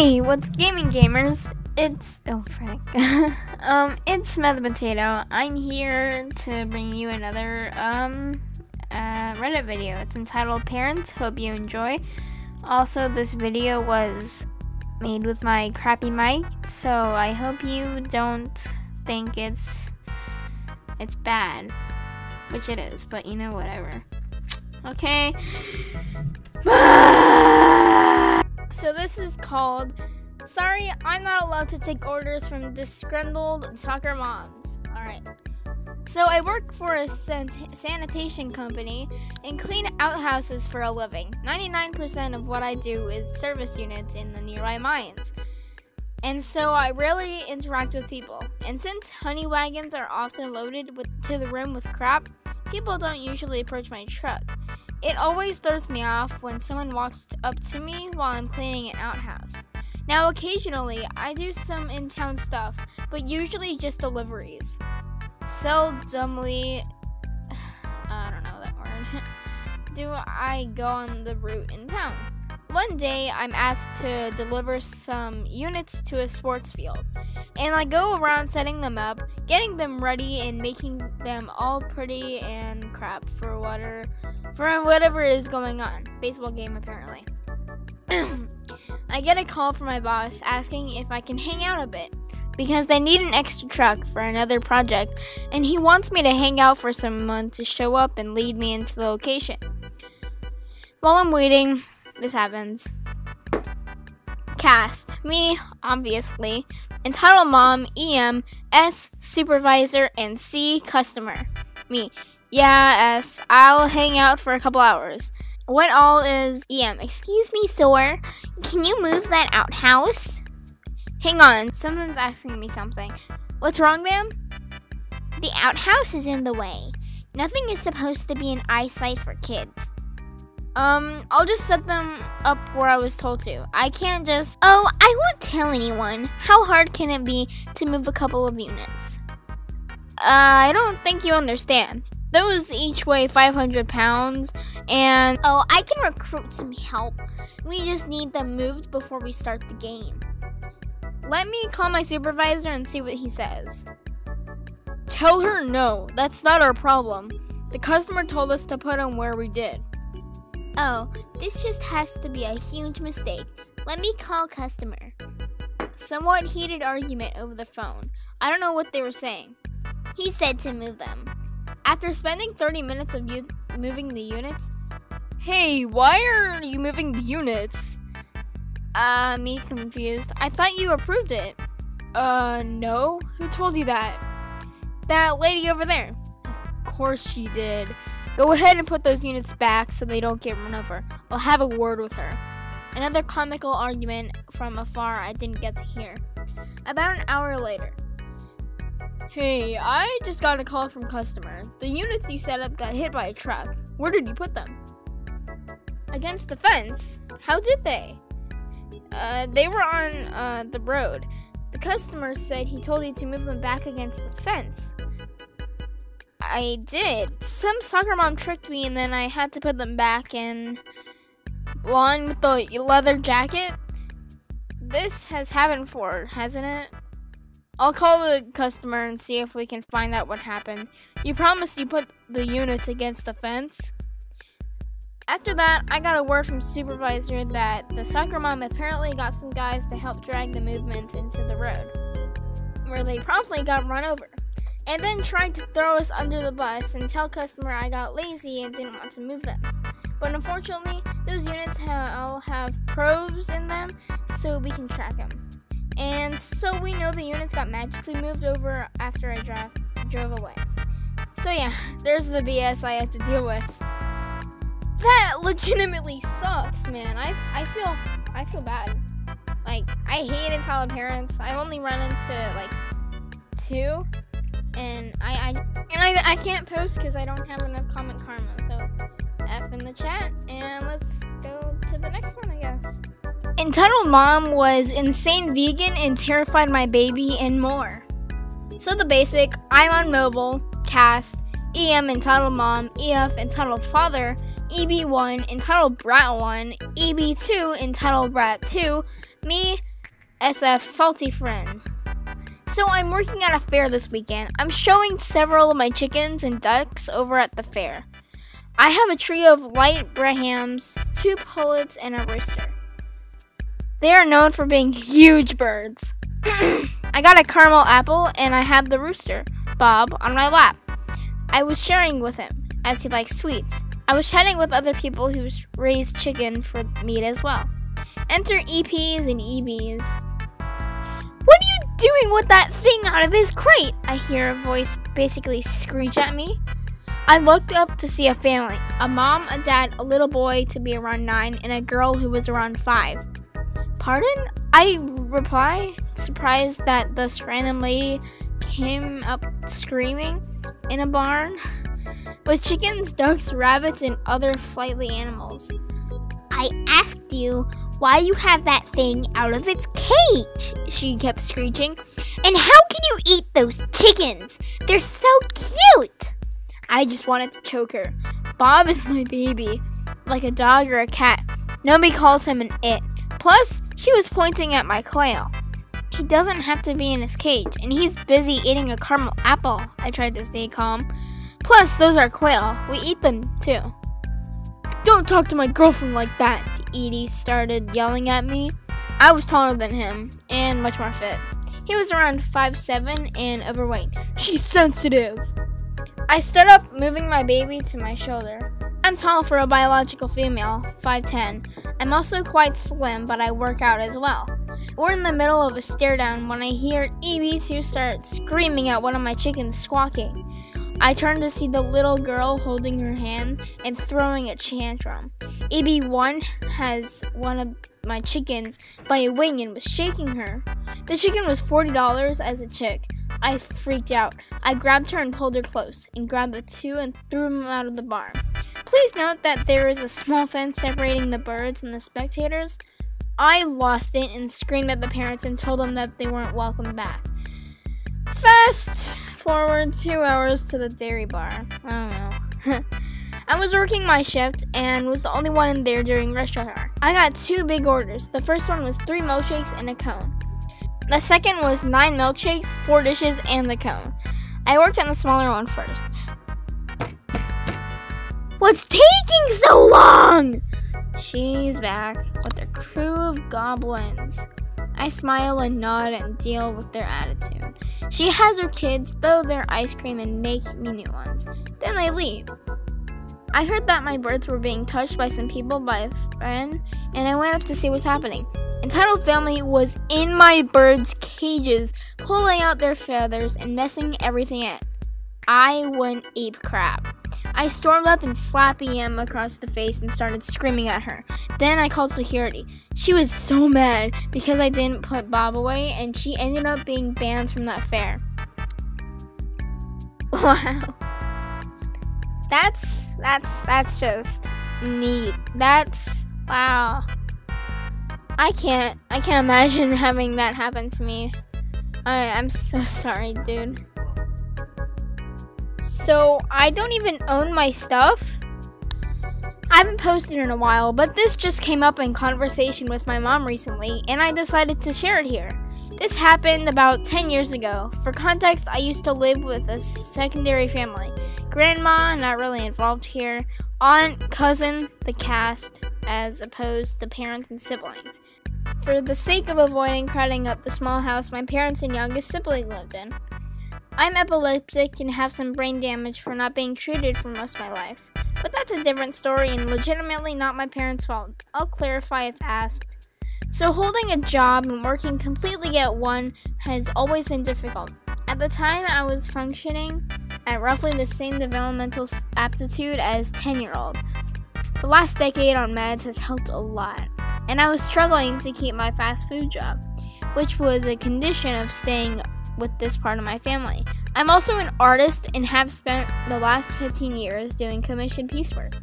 Hey, what's gaming gamers? It's it's Smell the Potato. I'm here to bring you another Reddit video. It's entitled Parents. Hope you enjoy. Also, this video was made with my crappy mic, so I hope you don't think it's bad, which it is, but you know, whatever. Okay. So this is called, sorry, I'm not allowed to take orders from disgruntled soccer moms. Alright. So I work for a sanitation company and clean outhouses for a living. 99% of what I do is service units in the nearby mines. And so I rarely interact with people. And since honey wagons are often loaded to the rim with crap, people don't usually approach my truck. It always throws me off when someone walks up to me while I'm cleaning an outhouse. Now, occasionally, I do some in-town stuff, but usually just deliveries. Seldomly, I don't know that word, do I go on the route in town. One day, I'm asked to deliver some units to a sports field, and I go around setting them up, getting them ready, and making them all pretty and crap for whatever is going on. Baseball game, apparently. I get a call from my boss asking if I can hang out a bit, because they need an extra truck for another project, and he wants me to hang out for someone to show up and lead me into the location. While I'm waiting, this happens. Cast. Me, obviously. Entitled mom, EM, S, supervisor, and C, customer. Me. Yeah, S, I'll hang out for a couple hours. What all is EM? Excuse me, sir. Can you move that outhouse? Hang on, someone's asking me something. What's wrong, ma'am? The outhouse is in the way. Nothing is supposed to be in eyesight for kids. I'll just set them up where I was told to. I can't just... Oh, I won't tell anyone. How hard can it be to move a couple of units? I don't think you understand. Those each weigh 500 pounds, and... Oh, I can recruit some help. We just need them moved before we start the game. Let me call my supervisor and see what he says. Tell her no, that's not our problem. The customer told us to put them where we did. Oh, this just has to be a huge mistake. Let me call customer. Somewhat heated argument over the phone. I don't know what they were saying. He said to move them. After spending 30 minutes of moving the units, hey, why are you moving the units? Me confused. I thought you approved it. No? Who told you that? That lady over there. Of course she did. Go ahead and put those units back so they don't get run over. I'll have a word with her. Another comical argument from afar I didn't get to hear. About an hour later. Hey, I just got a call from customer. The units you set up got hit by a truck. Where did you put them? Against the fence? How did they? They were on the road. The customer said he told you to move them back against the fence. I did. Some soccer mom tricked me and then I had to put them back in lawn with the leather jacket. This has happened before, hasn't it? I'll call the customer and see if we can find out what happened. You promised you put the units against the fence? After that, I got a word from supervisor that the soccer mom apparently got some guys to help drag the movement into the road, where they promptly got run over, and then tried to throw us under the bus and tell customer I got lazy and didn't want to move them. But unfortunately, those units all have probes in them, so we can track them. And so we know the units got magically moved over after I drove away. So yeah, there's the BS I had to deal with. That legitimately sucks, man. I feel bad. Like, I hate entitled parents. I've only run into like 2, and I can't post because I don't have enough comment karma. So F in the chat, and let's go to the next one, I guess. Entitled mom was insane vegan and terrified my baby and more. So the basic, I'm on mobile, cast, EM entitled mom, EF entitled father, EB1 entitled brat 1, EB2 entitled brat 2, me SF salty friend. So I'm working at a fair this weekend. I'm showing several of my chickens and ducks over at the fair. I have a trio of light Brahams, 2 pullets, and a rooster. They are known for being huge birds. I got a caramel apple and I had the rooster, Bob, on my lap. I was sharing with him, as he likes sweets. I was chatting with other people who raise chicken for meat as well. Enter EPs and EBs. What are you doing with that thing out of his crate? I hear a voice basically screech at me. I looked up to see a family, a mom, a dad, a little boy to be around 9, and a girl who was around 5. Pardon? I reply, surprised that this random lady came up screaming in a barn with chickens, ducks, rabbits, and other flighty animals. I asked you why you have that thing out of its cage, she kept screeching. And how can you eat those chickens? They're so cute. I just wanted to choke her. Bob is my baby, like a dog or a cat. Nobody calls him an it. Plus, she was pointing at my quail. He doesn't have to be in his cage, and he's busy eating a caramel apple. I tried to stay calm. Plus, those are quail. We eat them, too. Don't talk to my girlfriend like that, Edie started yelling at me. I was taller than him, and much more fit. He was around 5'7" and overweight. She's sensitive. I stood up, moving my baby to my shoulder. I'm tall for a biological female, 5'10". I'm also quite slim, but I work out as well. We're in the middle of a stare down when I hear EB2 start screaming at one of my chickens squawking. I turn to see the little girl holding her hand and throwing a tantrum. EB1 has one of my chickens by a wing and was shaking her. The chicken was $40 as a chick. I freaked out. I grabbed her and pulled her close, and grabbed the 2 and threw them out of the barn. Please note that there is a small fence separating the birds and the spectators. I lost it and screamed at the parents and told them that they weren't welcome back. Fast forward 2 hours to the dairy bar. I don't know. I was working my shift and was the only one in there during rush hour. I got 2 big orders. The first one was 3 milkshakes and a cone. The second was 9 milkshakes, 4 dishes, and the cone. I worked on the smaller one first. What's taking so long? She's back with her crew of goblins. I smile and nod and deal with their attitude. She has her kids, throw their ice cream, and make me new ones. Then they leave. I heard that my birds were being touched by some people by a friend, and I went up to see what's happening. Entitled family was in my birds' cages, pulling out their feathers and messing everything up. I went ape crap. I stormed up and slapped EM across the face and started screaming at her. Then I called security. She was so mad because I didn't put Bob away, and she ended up being banned from that fair. Wow. That's just neat. That's wow. I can't imagine having that happen to me. I'm so sorry, dude. So I don't even own my stuff? I haven't posted in a while, but this just came up in conversation with my mom recently, and I decided to share it here. This happened about 10 years ago. For context, I used to live with a secondary family. Grandma, not really involved here. Aunt, cousin, the cast, as opposed to parents and siblings. For the sake of avoiding crowding up the small house my parents and youngest sibling lived in. I'm epileptic and have some brain damage for not being treated for most of my life. But that's a different story and legitimately not my parents' fault. I'll clarify if asked. So holding a job and working completely at one has always been difficult. At the time, I was functioning at roughly the same developmental aptitude as 10-year-old. The last decade on meds has helped a lot, and I was struggling to keep my fast food job, which was a condition of staying with this part of my family. I'm also an artist and have spent the last 15 years doing commissioned piecework.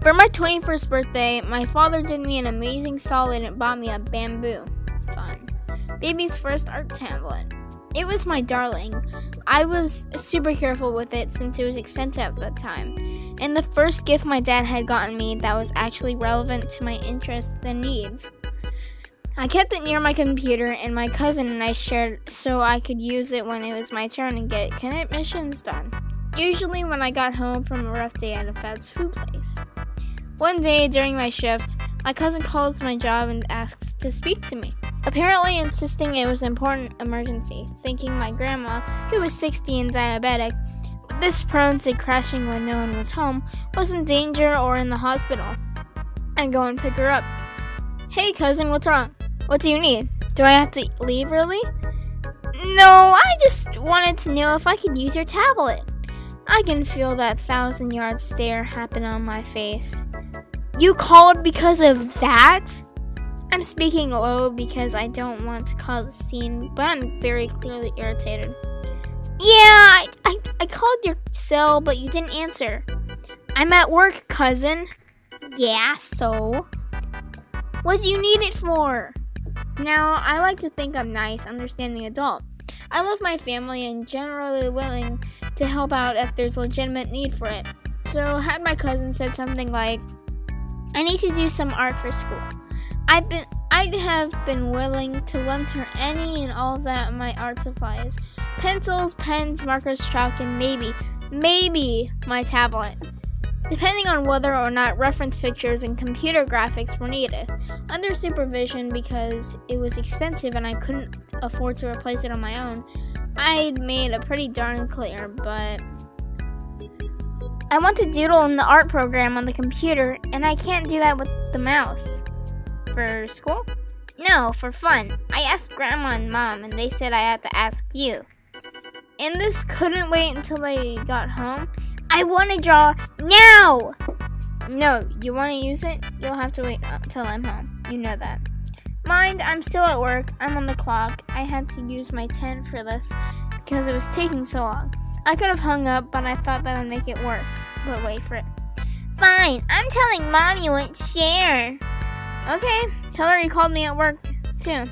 For my 21st birthday, my father did me an amazing solid and bought me a bamboo. Fun. Baby's first art tablet. It was my darling. I was super careful with it since it was expensive at the time. And the first gift my dad had gotten me that was actually relevant to my interests and needs. I kept it near my computer, and my cousin and I shared so I could use it when it was my turn and get commissions done. Usually when I got home from a rough day at a fast food place. One day during my shift, my cousin calls my job and asks to speak to me, apparently insisting it was an important emergency, thinking my grandma, who was 60 and diabetic, this prone to crashing when no one was home, was in danger or in the hospital. I go and pick her up. Hey cousin, what's wrong? What do you need? Do I have to leave early? No, I just wanted to know if I could use your tablet. I can feel that 1,000-yard stare happen on my face. You called because of that? I'm speaking low because I don't want to cause a scene, but I'm very clearly irritated. Yeah, I called your cell, but you didn't answer. I'm at work, cousin. Yeah, so? What do you need it for? Now, I like to think I'm nice, understanding adult. I love my family and generally willing to help out if there's legitimate need for it. So had my cousin said something like, I need to do some art for school. I'd have been willing to lend her any and all of that my art supplies. Pencils, pens, markers, chalk, and maybe my tablet. Depending on whether or not reference pictures and computer graphics were needed. Under supervision because it was expensive and I couldn't afford to replace it on my own, I'd made it pretty darn clear, but I want to doodle in the art program on the computer and I can't do that with the mouse. For school? No, for fun. I asked Grandma and Mom and they said I had to ask you. And this couldn't wait until they got home. I want to draw now! No, you want to use it? You'll have to wait until I'm home. You know that. Mind, I'm still at work. I'm on the clock. I had to use my 10 for this because it was taking so long. I could have hung up, but I thought that would make it worse. But wait for it. Fine, I'm telling Mom you won't share. Okay, tell her you called me at work, too.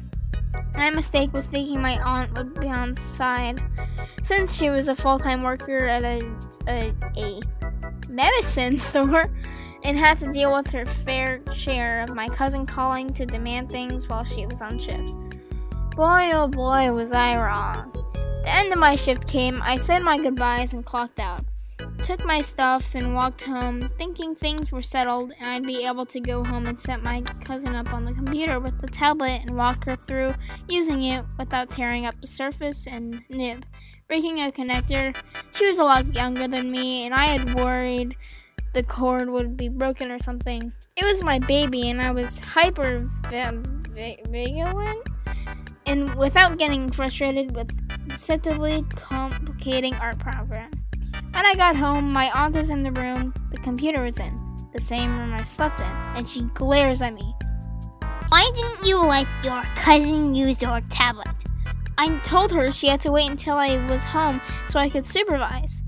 My mistake was thinking my aunt would be on side, since she was a full-time worker at a medicine store and had to deal with her fair share of my cousin calling to demand things while she was on shift. Boy, oh boy, was I wrong. The end of my shift came, I said my goodbyes and clocked out. Took my stuff and walked home, thinking things were settled and I'd be able to go home and set my cousin up on the computer with the tablet and walk her through using it without tearing up the surface and nib. Breaking a connector, she was a lot younger than me and I had worried the cord would be broken or something. It was my baby and I was hyper vigilant and without getting frustrated with deceptively complicating art program. When I got home, my aunt is in the room the computer was in, the same room I slept in, and she glares at me. Why didn't you let your cousin use your tablet? I told her she had to wait until I was home so I could supervise.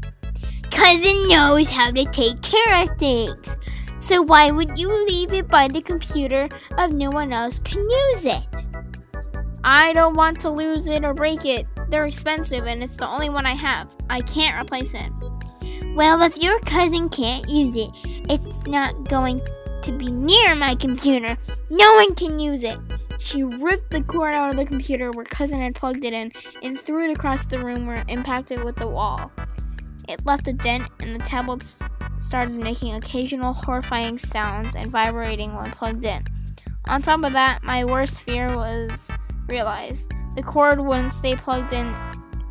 Cousin knows how to take care of things, so why would you leave it by the computer if no one else can use it? I don't want to lose it or break it. They're expensive and it's the only one I have. I can't replace it. Well, if your cousin can't use it, it's not going to be near my computer. No one can use it. She ripped the cord out of the computer where cousin had plugged it in and threw it across the room where it impacted with the wall. It left a dent and the tablets started making occasional horrifying sounds and vibrating when plugged in. On top of that, my worst fear was realized. The cord wouldn't stay plugged in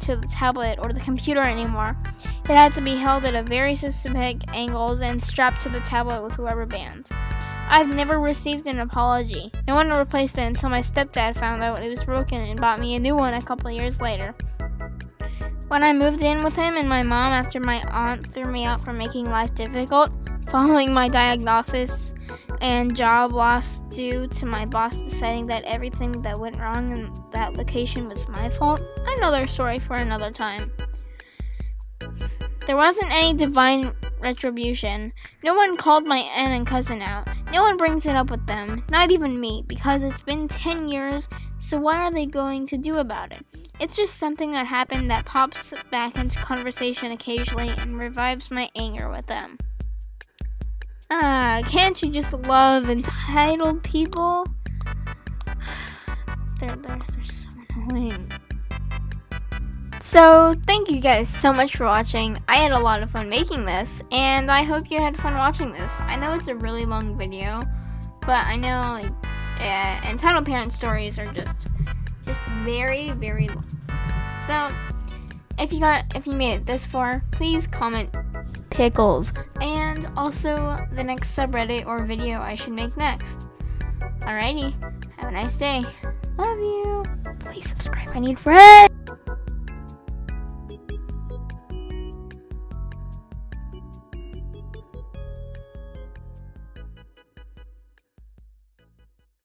to the tablet or the computer anymore. It had to be held at a very specific angles and strapped to the tablet with rubber bands. I've never received an apology. No one replaced it until my stepdad found out it was broken and bought me a new one a couple years later. When I moved in with him and my mom after my aunt threw me out for making life difficult, following my diagnosis and job loss due to my boss deciding that everything that went wrong in that location was my fault, another story for another time. There wasn't any divine retribution. No one called my aunt and cousin out. No one brings it up with them, not even me, because it's been 10 years, so what are they going to do about it? It's just something that happened that pops back into conversation occasionally and revives my anger with them. Can't you just love entitled people? They're so annoying. So, thank you guys so much for watching. I had a lot of fun making this, and I hope you had fun watching this. I know it's a really long video, but I know entitled parent stories are just very, very long. So, if you made it this far, please comment pickles, and also the next subreddit or video I should make next. Alrighty, have a nice day. Love you. Please subscribe. I need friends.